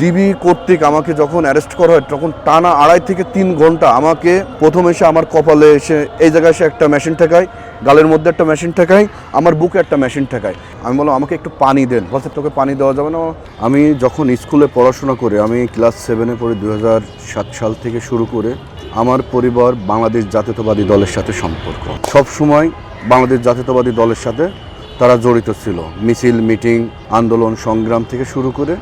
DB কর্তৃক আমাকে যখন অ্যারেস্ট করা হয় তখন টানা 2.5 থেকে 3 ঘন্টা আমাকে প্রথম এসে আমার কপালে এসে এই জায়গায় এসে একটা মেশিন ঠেকায়, গালের মধ্যে একটা মেশিন ঠেকায়, আমার বুকে একটা মেশিন ঠেকায়। আমি বললাম আমাকে একটু পানি দেন, বলছে তোকে পানি দেওয়া যাবে না। আমি যখন স্কুলে পড়াশোনা করে আমি ক্লাস 7-এ পড়ি 2007 সাল থেকে শুরু করে আমার পরিবার বাংলাদেশ জাতীয়তাবাদী দলের সাথে সম্পর্ক। সব সময় বাংলাদেশ জাতীয়তাবাদী দলের সাথে তারা জড়িত ছিল। মিছিল, মিটিং, আন্দোলন, সংগ্রাম থেকে শুরু করে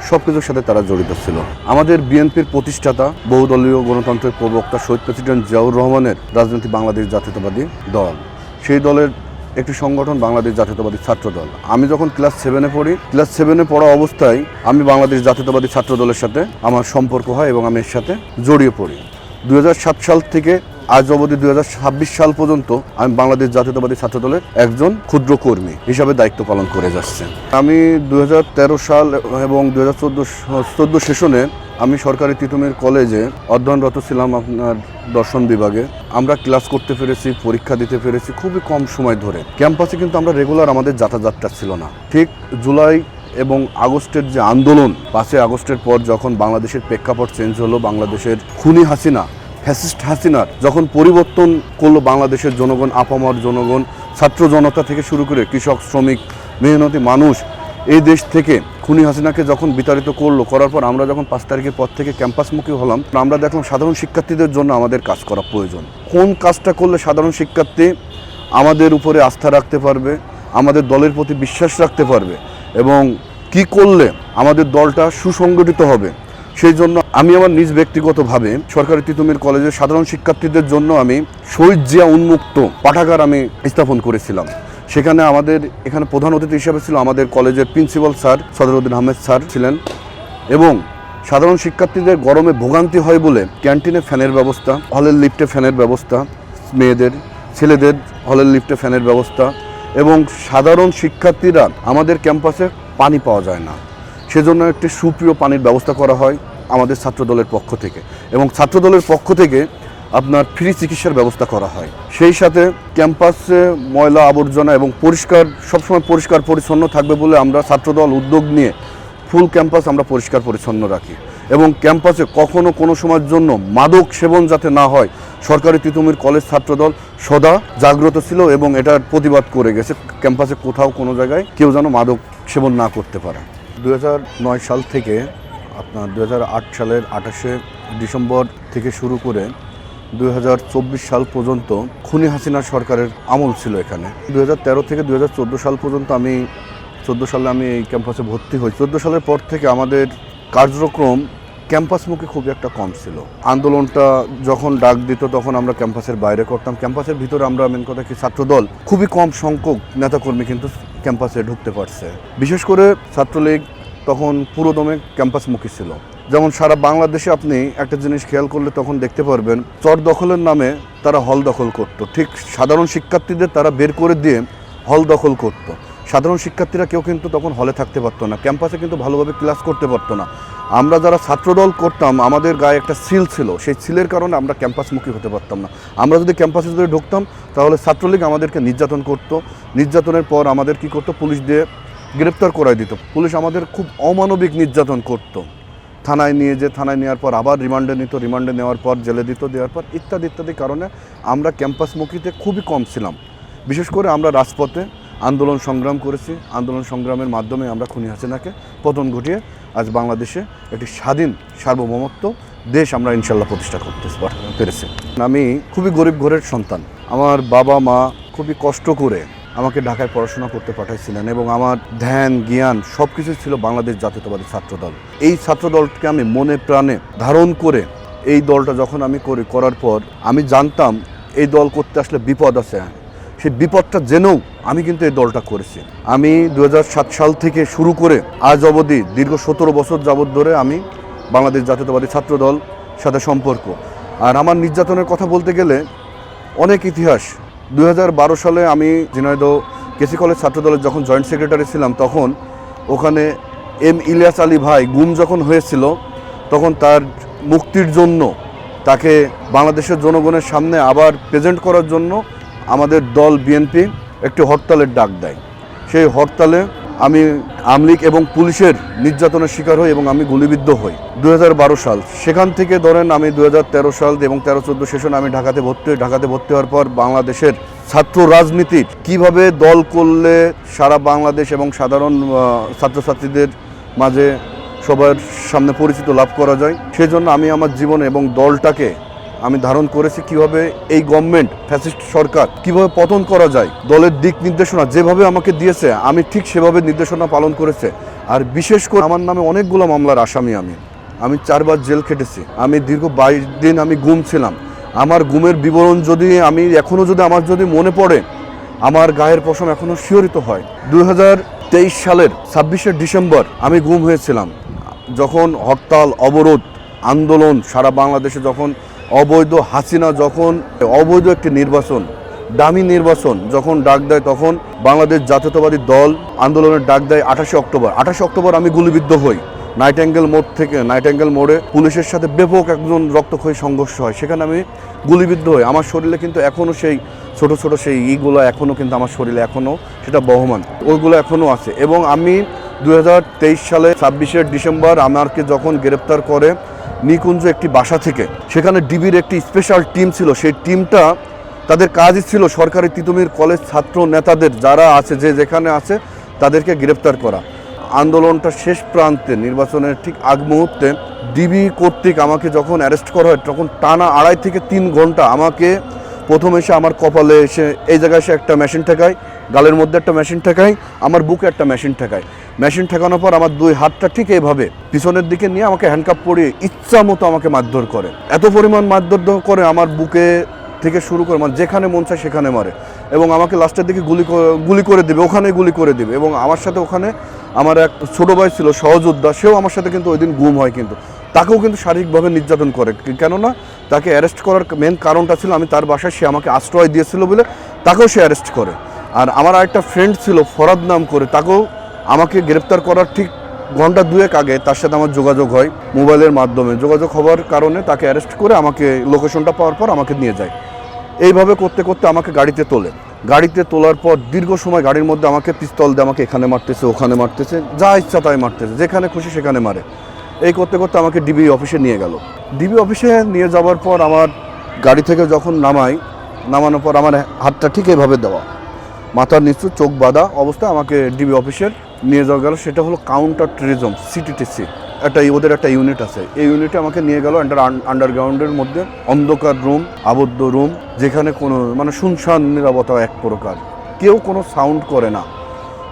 সব কিছুর সাথে তারা জড়িত ছিল। আমাদের বিএনপির প্রতিষ্ঠাতা বহুদলীয় গণতন্ত্রের প্রবক্তা শহীদ প্রেসিডেন্ট জিয়াউর রহমানের রাজনীতি বাংলাদেশ জাতীয়তাবাদী দল, সেই দলের একটি সংগঠন বাংলাদেশ জাতীয়তাবাদী ছাত্র দল। আমি যখন ক্লাস 7-এ পড়ি, ক্লাস 7-এ পড়া অবস্থায় আমি বাংলাদেশ জাতীয়তাবাদী ছাত্র দলের সাথে আমার সম্পর্ক হয় এবং আমি এর সাথে জড়িয়ে পড়ি। 2007 সাল থেকে আজ অবধি 2026 সাল পর্যন্ত আমি বাংলাদেশ জাতীয়তাবাদী ছাত্র দলের একজন ক্ষুদ্র কর্মী হিসাবে দায়িত্ব পালন করে যাচ্ছি। আমি 2013 সাল এবং 2014 সেশনে আমি সরকারি তিতুমির কলেজে অধ্যয়নরত ছিলাম আপনার দর্শন বিভাগে। আমরা ক্লাস করতে পেরেছি, পরীক্ষা দিতে পেরেছি খুবই কম সময় ধরে। ক্যাম্পাসে কিন্তু আমরা রেগুলার আমাদের যাতায়াতটা ছিল না। ঠিক জুলাই এবং আগস্টের যে আন্দোলন, 5 আগস্টের পর যখন বাংলাদেশের প্রেক্ষাপট চেঞ্জ হলো, বাংলাদেশের খুনি হাসিনা, ফ্যাসিস্ট হাসিনার যখন পরিবর্তন করলো বাংলাদেশের জনগণ, আপামর জনগণ, ছাত্র জনতা থেকে শুরু করে কৃষক, শ্রমিক, মেহনতি মানুষ এই দেশ থেকে খুনি হাসিনাকে যখন বিতাড়িত করার পর আমরা যখন 5 তারিখের পর থেকে ক্যাম্পাসমুখী হলাম, আমরা দেখলাম সাধারণ শিক্ষার্থীদের জন্য আমাদের কাজ করা প্রয়োজন। কোন কাজটা করলে সাধারণ শিক্ষার্থী আমাদের উপরে আস্থা রাখতে পারবে, আমাদের দলের প্রতি বিশ্বাস রাখতে পারবে এবং কি করলে আমাদের দলটা সুসংগঠিত হবে, সেই জন্য আমি আমার নিজ ব্যক্তিগতভাবে সরকারি তিতুমির কলেজের সাধারণ শিক্ষার্থীদের জন্য আমি শহীদ জিয়া উন্মুক্ত পাঠাগার আমি স্থাপন করেছিলাম। সেখানে আমাদের এখানে প্রধান অতিথি হিসেবে ছিল আমাদের কলেজের principal sir Sadruddin Ahmed sir ছিলেন এবং সাধারণ শিক্ষার্থীদের গরমে ভোগান্তি হয় বলে ক্যান্টিনে ফ্যানের ব্যবস্থা, হলের লিফটে ফ্যানের ব্যবস্থা, মেয়েদের ছেলেদের হলের লিফটে ফ্যানের ব্যবস্থা এবং সাধারণ শিক্ষার্থীরা আমাদের ক্যাম্পাসে পানি পাওয়া যায় না, সেজন্য একটি সুপ্রিয় পানির ব্যবস্থা করা হয় আমাদের ছাত্রদলের পক্ষ থেকে এবং ছাত্রদলের পক্ষ থেকে আপনার ফ্রি চিকিৎসার ব্যবস্থা করা হয়। সেই সাথে ক্যাম্পাসে ময়লা আবর্জনা এবং সবসময় পরিষ্কার পরিচ্ছন্ন থাকবে বলে আমরা ছাত্রদল উদ্যোগ নিয়ে ফুল ক্যাম্পাস আমরা পরিষ্কার পরিচ্ছন্ন রাখি এবং ক্যাম্পাসে কখনো কোনো সময়ের জন্য মাদক সেবন যাতে না হয় সরকারি তিতুমির কলেজ ছাত্রদল সদা জাগ্রত ছিল এবং এটার প্রতিবাদ করে গেছে। ক্যাম্পাসে কোথাও কোনো জায়গায় কেউ যেন মাদক সেবন না করতে পারে। 2009 সাল থেকে আপনার 2008 সালের 28শে ডিসেম্বর থেকে শুরু করে 2024 সাল পর্যন্ত খুনি হাসিনা সরকারের আমল ছিল এখানে। 2013 থেকে 2014 সাল পর্যন্ত আমি 14 সালে আমি এই ক্যাম্পাসে ভর্তি হই। 14 সালের পর থেকে আমাদের কার্যক্রম ক্যাম্পাসমুখী খুবই একটা কম ছিল। আন্দোলনটা যখন ডাক দিত তখন আমরা ক্যাম্পাসের বাইরে করতাম। ক্যাম্পাসের ভিতরে আমরা মেন কথা কি ছাত্রদল খুবই কম সংখ্যক নেতাকর্মী কিন্তু ক্যাম্পাসে ঢুকতে পারছে। বিশেষ করে ছাত্রলীগ তখন পুরোদমে ক্যাম্পাসমুখী ছিল। যেমন সারা বাংলাদেশে আপনি একটা জিনিস খেয়াল করলে তখন দেখতে পারবেন, চর দখলের নামে তারা হল দখল করত। ঠিক সাধারণ শিক্ষার্থীদের তারা বের করে দিয়ে হল দখল করত। সাধারণ শিক্ষার্থীরা কেউ কিন্তু তখন হলে থাকতে পারতো না, ক্যাম্পাসে কিন্তু ভালোভাবে ক্লাস করতে পারতো না। আমরা যারা ছাত্রদল করতাম আমাদের গায়ে একটা সিল ছিল, সেই সিলের কারণে আমরা ক্যাম্পাসমুখী হতে পারতাম না। আমরা যদি ক্যাম্পাসে যদি ঢুকতাম তাহলে ছাত্রলীগ আমাদেরকে নির্যাতন করত। নির্যাতনের পর আমাদের কি করতো, পুলিশ দিয়ে গ্রেপ্তার করাই দিত। পুলিশ আমাদের খুব অমানবিক নির্যাতন করত। থানায় নেওয়ার পর আবার রিমান্ডে নিত, রিমান্ডে নেওয়ার পর জেলে দিত, দেওয়ার পর ইত্যাদি ইত্যাদি কারণে আমরা ক্যাম্পাসমুখীতে খুবই কম ছিলাম। বিশেষ করে আমরা রাজপথে আন্দোলন সংগ্রাম করেছি। আন্দোলন সংগ্রামের মাধ্যমে আমরা খুনি হাসিনাকে পতন ঘটিয়ে আজ বাংলাদেশে একটি স্বাধীন সার্বভৌমত্ব দেশ আমরা ইনশাল্লাহ প্রতিষ্ঠা করতে পেরেছি। আমি খুবই গরিব ঘরের সন্তান। আমার বাবা মা খুবই কষ্ট করে আমাকে ঢাকায় পড়াশোনা করতে পাঠাইছিলেন এবং আমার ধ্যান জ্ঞান সব কিছুই ছিল বাংলাদেশ জাতীয়তাবাদী ছাত্রদল। এই ছাত্রদলকে আমি মনে প্রাণে ধারণ করে এই দলটা যখন আমি করার পর আমি জানতাম এই দল করতে আসলে বিপদ আছে। সেই বিপদটা জেনেও আমি কিন্তু এই দলটা করেছি। আমি 2007 সাল থেকে শুরু করে আজ অবধি দীর্ঘ 17 বছর যাবৎ ধরে আমি বাংলাদেশ জাতীয়তাবাদী ছাত্রদল সাথে সম্পর্ক। আর আমার নির্যাতনের কথা বলতে গেলে অনেক ইতিহাস। 2012 সালে আমি ঝিনাইদহ কেসি কলেজ ছাত্রদলের যখন জয়েন্ট সেক্রেটারি ছিলাম তখন ওখানে ইলিয়াস আলী ভাই গুম যখন হয়েছিল তখন তার মুক্তির জন্য তাকে বাংলাদেশের জনগণের সামনে আবার প্রেজেন্ট করার জন্য আমাদের দল বিএনপি একটি হরতালের ডাক দেয়। সেই হরতালে আমি আমলিগ এবং পুলিশের নির্যাতনের শিকার হই এবং আমি গুলিবিদ্ধ হই 2012 সাল। সেখান থেকে ধরেন আমি 2013 সাল এবং 13-14 সেশনে আমি ঢাকাতে ভর্তি হই। ঢাকাতে ভর্তি হওয়ার পর বাংলাদেশের ছাত্র রাজনীতির কিভাবে দল করলে সারা বাংলাদেশ এবং সাধারণ ছাত্রছাত্রীদের মাঝে সবার সামনে পরিচিত লাভ করা যায়, সেজন্য আমি আমার জীবনে এবং দলটাকে আমি ধারণ করেছি কিভাবে এই গভর্নমেন্ট ফ্যাসিস্ট সরকার কিভাবে পতন করা যায়। দলের দিক নির্দেশনা যেভাবে আমাকে দিয়েছে আমি ঠিক সেভাবে নির্দেশনা পালন করেছে। আর বিশেষ করে আমার নামে অনেকগুলো মামলার আসামি। আমি 4 বার জেল খেটেছি। আমি দীর্ঘ 22 দিন আমি গুম ছিলাম। আমার গুমের বিবরণ যদি আমি এখনও যদি আমার যদি মনে পড়ে, আমার গায়ের পশম এখনও শিহরিত হয়। 2023 সালের 26শে ডিসেম্বর আমি গুম হয়েছিলাম, যখন হরতাল, অবরোধ, আন্দোলন সারা বাংলাদেশে, যখন অবৈধ হাসিনা যখন অবৈধ একটি নির্বাচন, দামি নির্বাচন যখন ডাক দেয়, তখন বাংলাদেশ জাতীয়তাবাদী দল আন্দোলনের ডাক দেয় 28শে অক্টোবর আমি গুলিবিদ্ধ হই। নাইটেঙ্গেল মোড়ে পুলিশের সাথে ব্যাপক একজন রক্তক্ষয়ী সংঘর্ষ হয়, সেখানে আমি গুলিবিদ্ধ হই। আমার শরীরে কিন্তু এখনও সেই ছোট ছোট সেই ইগুলো এখনও কিন্তু আমার শরীরে এখনও সেটা বহমান, ওইগুলো এখনও আছে। এবং আমি 2023 সালে 26শে ডিসেম্বর আমাকে যখন গ্রেপ্তার করে নিকুঞ্জ একটি বাসা থেকে, সেখানে ডিবির একটি স্পেশাল টিম ছিল। সেই টিমটা তাদের কাজই ছিল সরকারি তিতুমির কলেজ ছাত্র নেতাদের যারা আছে, যে যেখানে আছে, তাদেরকে গ্রেপ্তার করা। আন্দোলনটা শেষ প্রান্তে, নির্বাচনের ঠিক আগ মুহূর্তে ডিবি কর্তৃক আমাকে যখন অ্যারেস্ট করা হয়, তখন টানা 2.5 থেকে 3 ঘন্টা আমাকে প্রথম এসে আমার কপালে এসে এই জায়গায় এসে একটা মেশিন ঠেকায়, গালের মধ্যে একটা মেশিন ঠেকায়, আমার বুকে একটা মেশিন ঠেকায়। মেশিন ঠেকানোর পর আমার 2 হাতটা ঠিক এইভাবে পিছনের দিকে নিয়ে আমাকে হ্যান্ডকাপ পরিয়ে ইচ্ছা মতো আমাকে মারধর করে। এত পরিমাণ মারধর করে আমার বুকে থেকে শুরু করে মানে যেখানে মন চায় সেখানে মারে, এবং আমাকে লাস্টের দিকে গুলি করে দিবে, ওখানে গুলি করে দিবে। এবং আমার সাথে ওখানে আমার এক ছোটো ভাই ছিল সহযোদ্ধা, সেও আমার সাথে কিন্তু ওই দিন গুম হয়, কিন্তু তাকেও কিন্তু শারীরিকভাবে নির্যাতন করে। কেননা তাকে অ্যারেস্ট করার মেন কারণটা ছিল আমি তার বাসায়, সে আমাকে আশ্রয় দিয়েছিল বলে তাকেও সে অ্যারেস্ট করে। আর আমার আরেকটা ফ্রেন্ড ছিল ফরাদ নাম করে, তাকেও আমাকে গ্রেপ্তার করার ঠিক ঘন্টা 2 আগে তার সাথে আমার যোগাযোগ হয় মোবাইলের মাধ্যমে। যোগাযোগ হওয়ার কারণে তাকে অ্যারেস্ট করে আমাকে লোকেশনটা পাওয়ার পর আমাকে নিয়ে যায়। এইভাবে করতে করতে আমাকে গাড়িতে তোলে। গাড়িতে তোলার পর দীর্ঘ সময় গাড়ির মধ্যে আমাকে পিস্তল দিয়ে আমাকে এখানে মারতেছে, ওখানে মারতেছে, যা ইচ্ছা তাই মারতেছে, যেখানে খুশি সেখানে মারে। এই করতে করতে আমাকে ডিবি অফিসে নিয়ে গেল। ডিবি অফিসে নিয়ে যাওয়ার পর আমার গাড়ি থেকে যখন নামানোর পর আমার হাতটা ঠিক এইভাবে দেওয়া, মাথার নিচু, চোখ বাঁধা অবস্থায় আমাকে ডিবি অফিসের নিয়ে যাওয়া গেল। সেটা হলো কাউন্টার টেররিজম, সিটিটিসি, ওদের একটা ইউনিট আছে। এই ইউনিটে আমাকে নিয়ে গেল আন্ডারগ্রাউন্ডের মধ্যে, অন্ধকার রুম, আবদ্ধ রুম, যেখানে কোনো মানে শুনশান নীরবতা এক প্রকার, কেউ কোনো সাউন্ড করে না।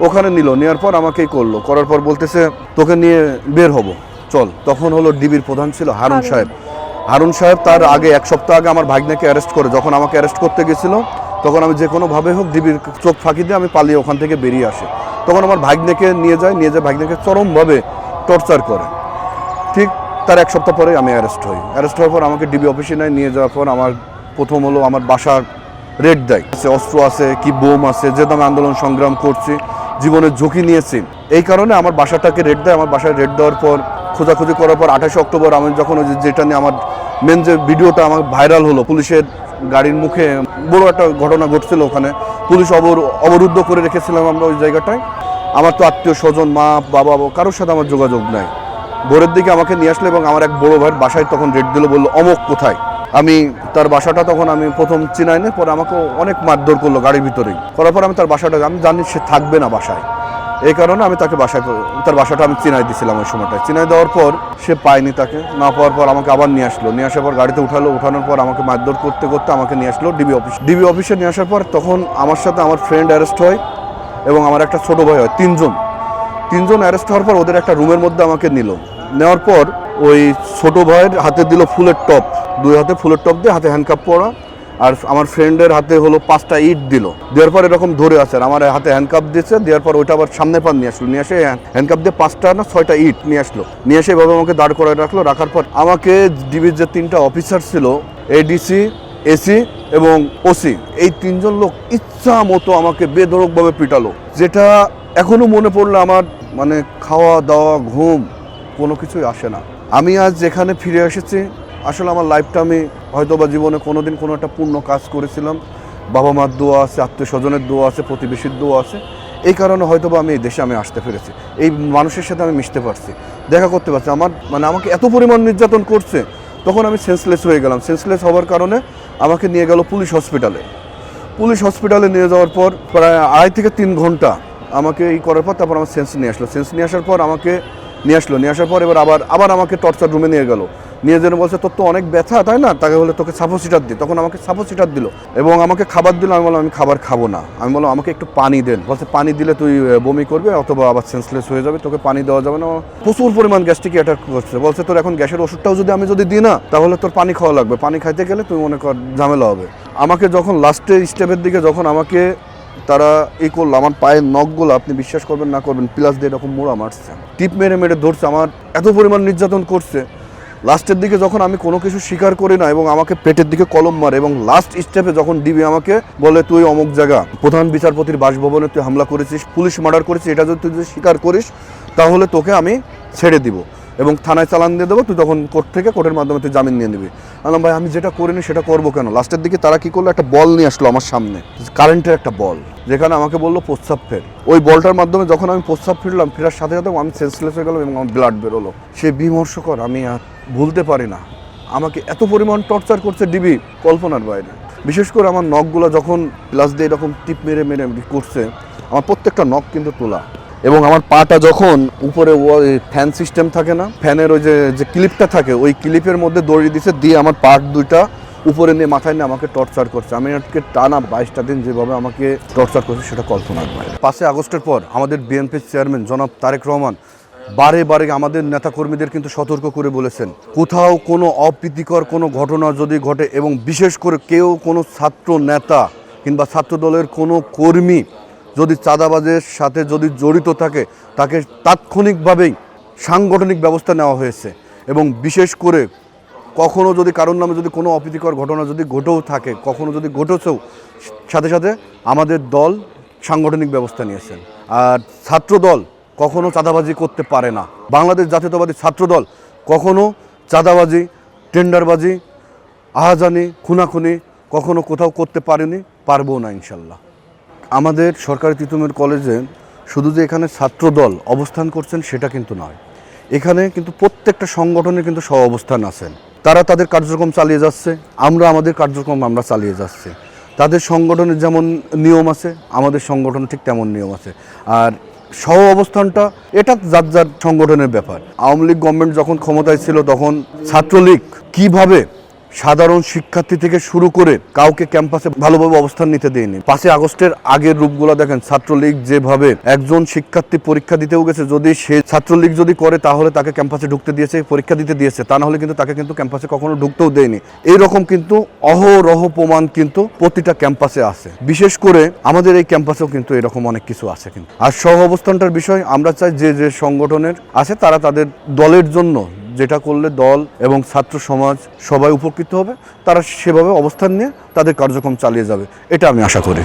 ওখানে নেওয়ার পর আমাকেই করার পর বলতেছে তোকে নিয়ে বের হব, চল। তখন হলো ডিবির প্রধান ছিল হারুন সাহেব। তার আগে 1 সপ্তাহ আগে আমার ভাগ্নেকে অ্যারেস্ট করে, যখন আমাকে অ্যারেস্ট করতে গেছিলো, তখন আমি যে কোনোভাবে হোক ডিবির চোখ ফাঁকি দিয়ে আমি পালিয়ে ওখান থেকে বেরিয়ে আসি। তখন আমার ভাগ্নেকে নিয়ে যায় ভাগ্নেকে চরমভাবে টর্চার করে। ঠিক তার 1 সপ্তাহ পরে আমি অ্যারেস্ট হই। অ্যারেস্ট হওয়ার পর আমাকে ডিবি অফিসে নিয়ে যাওয়ার পর আমার প্রথম হলো আমার বাসার রেড দেয়, অস্ত্র আছে কি বোম আছে, যেহেতু আমি আন্দোলন সংগ্রাম করছি, জীবনের ঝুঁকি নিয়েছি, এই কারণে আমার বাসাটাকে রেড দেয়। আমার বাসায় রেড দেওয়ার পর খোঁজাখুঁজি করার পর 28শে অক্টোবর আমি যখন যেটা নিয়ে আমার মেন যে ভিডিওটা আমার ভাইরাল হলো, পুলিশের গাড়ির মুখে বড় একটা ঘটনা ঘটছিল, ওখানে পুলিশ অবরুদ্ধ করে রেখেছিলাম আমরা ওই জায়গাটায়। আমার তো আত্মীয় স্বজন, মা বাবা, কারোর সাথে আমার যোগাযোগ নাই। ভোরের দিকে আমাকে নিয়ে আসলো এবং আমার এক বড় ভাইয়ের বাসায় তখন রেড দিল, বললো অমুক কোথায়। আমি তার বাসাটা তখন আমি প্রথম চিনাই না, পরে আমাকে অনেক মারধর করলো গাড়ির ভিতরেই। করার পর আমি তার বাসাটা, আমি জানি সে থাকবে না বাসায়, এই কারণে আমি তাকে তার বাসাটা আমি চিনাই দিয়েছিলাম। ওই সময়টায় চিনাই দেওয়ার পর সে পায়নি, তাকে না পাওয়ার পর আমাকে আবার নিয়ে আসার পর গাড়িতে উঠানোর পর আমাকে মারধর করতে করতে আমাকে নিয়ে আসলো ডিবি অফিসে নিয়ে আসার পর তখন আমার সাথে আমার ফ্রেন্ড অ্যারেস্ট হয় এবং আমার একটা ছোট ভাই হয়। তিনজন অ্যারেস্ট হওয়ার পর ওদের একটা রুমের মধ্যে আমাকে নেওয়ার পর ওই ছোট ভাইয়ের হাতে দিল ফুলের টপ, 2 হাতে ফুলের টপ দিয়ে, হাতে হ্যান্ডকাপ পরা, আর আমার ফ্রেন্ডের হাতে হলো 5টা ইট দিল। দেওয়ার পর এরকম ধরে আছে, আর আমার হাতে হ্যান্ডকাপ দিয়েছে। দেওয়ার পর ওইটা আবার সামনে পার নিয়ে এসে হ্যান্ডকাপ দিয়ে 5টা না 6টা ইট নিয়ে এসে এভাবে আমাকে দাঁড় করায় রাখার পর আমাকে ডিবির যে 3টা অফিসার ছিল, এডিসি, এসি এবং ওসি, এই 3জন লোক ইচ্ছা মতো আমাকে বেধড়কভাবে পিটালো, যেটা এখনো মনে পড়লে আমার মানে খাওয়া দাওয়া ঘুম কোনো কিছুই আসে না। আমি আজ যেখানে ফিরে এসেছি, আসলে আমার লাইফটা আমি হয়তো বা জীবনে কোনোদিন কোনো একটা পূর্ণ কাজ করেছিলাম। বাবা মার দোয়া আছে, আত্মীয় স্বজনের দোয়া আছে, প্রতিবেশীর দোয়া আছে, এই কারণে হয়তো বা আমি এই দেশে আমি আসতে পেরেছি, এই মানুষের সাথে আমি মিশতে পারছি, দেখা করতে পারছি। আমার মানে আমাকে এত পরিমাণ নির্যাতন করছে, তখন আমি সেন্সলেস হয়ে গেলাম। সেন্সলেস হওয়ার কারণে আমাকে নিয়ে গেল পুলিশ হসপিটালে। পুলিশ হসপিটালে নিয়ে যাওয়ার পর প্রায় 2.5 থেকে 3 ঘন্টা আমাকে এই করার পর তারপর আমার সেন্স নিয়ে আসলো। সেন্স নিয়ে আসার পর আমাকে নিয়ে আসার পর এবার আবার আমাকে টর্চার রুমে নিয়ে গেল। নিয়ে যেন বলছে তোর তো অনেক ব্যথা, তাই না, তাকে বলে তোকে সাপোসিটার দিই। তখন আমাকে সাপোসিটার দিল এবং আমাকে খাবার দিল। আমি বললাম আমি খাবার খাবো না। আমি বললাম আমাকে একটু পানি দেন। বলছে পানি দিলে তুই বমি করবে অথবা আবার সেন্সলেস হয়ে যাবে, তোকে পানি দেওয়া যাবে না। প্রচুর পরিমাণ গ্যাস্ট্রিক অ্যাটাক করছে। বলছে তোর এখন গ্যাসের ওষুধটাও যদি আমি দিই না, তাহলে তোর পানি খাওয়া লাগবে, পানি খাইতে গেলে তুই মনে কর ঝামেলা হবে। আমাকে যখন লাস্টের স্টেপের দিকে যখন আমাকে তারা এই করলো, আমার পায়ের নখগুলো আপনি বিশ্বাস করবেন না করবেন প্লাস দিয়ে এরকম মোড়া মারছে, টিপ মেরে মেরে ধরছে, আমার এত পরিমাণ নির্যাতন করছে। লাস্টের দিকে যখন আমি কোনো কিছু স্বীকার করি না এবং আমাকে পেটের দিকে কলম মারে এবং লাস্ট স্টেপে যখন ডিবি আমাকে বলে তুই অমুক জায়গা প্রধান বিচারপতির বাসভবনে তুই হামলা করেছিস, পুলিশ মার্ডার করেছিস, এটা যদি তুই স্বীকার করিস তাহলে তোকে আমি ছেড়ে দিব এবং থানায় চালান দিয়ে দেবো, তুই তখন কোর্টের মাধ্যমে তুই জামিন নিয়ে নিবি। বললাম ভাই আমি যেটা করিনি সেটা করবো কেন? লাস্টের দিকে তারা কি করলো, একটা বল নিয়ে আসলো আমার সামনে, কারেন্টের একটা বল, যেখানে আমাকে বললো প্রস্রাব ফের। ওই বলটার মাধ্যমে যখন আমি প্রস্রাব ফেরলাম, ফেরার সাথে সাথে আমি সেন্সলেস হয়ে গেলাম এবং আমার ব্লাড বেরোলো। সে বিমর্ষকর, আমি আর ভুলতে পারি না। আমাকে এত পরিমাণ টর্চার করছে ডিবি, কল্পনার বাইরে। বিশেষ করে আমার নখগুলো যখন প্লাস দিয়ে এরকম টিপ মেরে মেরে করছে, আমার প্রত্যেকটা নখ কিন্তু তোলা। এবং আমার পাটা যখন উপরে ফ্যান সিস্টেম থাকে না, ফ্যানের ওই যে ক্লিপটা থাকে, ওই ক্লিপের মধ্যে দড়ি দিছে, দিয়ে আমার পাট দুইটা উপরে নিয়ে মাথায় নিয়ে আমাকে টর্চার করছে। আমি আজকে টানা 22টা দিন যেভাবে আমাকে টর্চার করছে সেটা কল্পনার বাইরে। 5 আগস্টের পর আমাদের বিএনপির চেয়ারম্যান জনাব তারেক রহমান বারে বারে আমাদের নেতাকর্মীদের কিন্তু সতর্ক করে বলেছেন, কোথাও কোনো অপ্রীতিকর কোনো ঘটনা যদি ঘটে এবং বিশেষ করে কেউ কোনো ছাত্র নেতা কিংবা ছাত্র দলের কোনো কর্মী যদি চাঁদাবাজের সাথে যদি জড়িত থাকে, তাকে তাৎক্ষণিকভাবেই সাংগঠনিক ব্যবস্থা নেওয়া হয়েছে। এবং বিশেষ করে কখনো যদি কারোর নামে যদি কোনো অপ্রীতিকর ঘটনা যদি ঘটেও থাকে, কখনো যদি ঘটেছেও, সাথে সাথে আমাদের দল সাংগঠনিক ব্যবস্থা নিয়েছেন। আর ছাত্র দল কখনো চাঁদাবাজি করতে পারে না। বাংলাদেশ জাতীয়তাবাদী ছাত্র দল কখনো চাঁদাবাজি, টেন্ডারবাজি, আহাজানি, খুনাখুনি কখনো কোথাও করতে পারেনি, পারবো না ইনশাল্লাহ। আমাদের সরকারি তিতুমির কলেজে শুধু যে এখানে ছাত্র দল অবস্থান করছেন সেটা কিন্তু নয়, এখানে কিন্তু প্রত্যেকটা সংগঠনের কিন্তু সহ অবস্থান আছেন। তারা তাদের কার্যক্রম চালিয়ে যাচ্ছে, আমরা আমাদের কার্যক্রম আমরা চালিয়ে যাচ্ছি। তাদের সংগঠনের যেমন নিয়ম আছে, আমাদের সংগঠন ঠিক তেমন নিয়ম আছে। আর সহ অবস্থানটা এটা যার যার সংগঠনের ব্যাপার। আওয়ামী লীগ গভর্নমেন্ট যখন ক্ষমতায় ছিল তখন ছাত্রলীগ কিভাবে সাধারণ শিক্ষার্থী থেকে শুরু করে কাউকে ক্যাম্পাসে ভালোভাবে অবস্থান নিতে দেয়নি। 5 আগস্টের আগের রূপগুলো দেখেন, ছাত্রলীগ যেভাবে একজন শিক্ষার্থী পরীক্ষা দিতেও গেছে, যদি সে ছাত্রলীগ যদি করে তাহলে তাকে ক্যাম্পাসে ঢুকতে দিয়েছে, পরীক্ষা দিতে দিয়েছে, তা না হলে কিন্তু তাকে কিন্তু ক্যাম্পাসে কখনো ঢুকতেও দেয়নি। এইরকম কিন্তু অহরহ প্রমাণ কিন্তু প্রতিটা ক্যাম্পাসে আছে। বিশেষ করে আমাদের এই ক্যাম্পাসেও কিন্তু এরকম অনেক কিছু আছে কিন্তু। আর সহ অবস্থানটার বিষয় আমরা চাই যে সংগঠনের আছে তারা তাদের দলের জন্য যেটা করলে দল এবং ছাত্র সমাজ সবাই উপকৃত হবে, তারা সেভাবে অবস্থান নিয়ে তাদের কার্যক্রম চালিয়ে যাবে, এটা আমি আশা করি।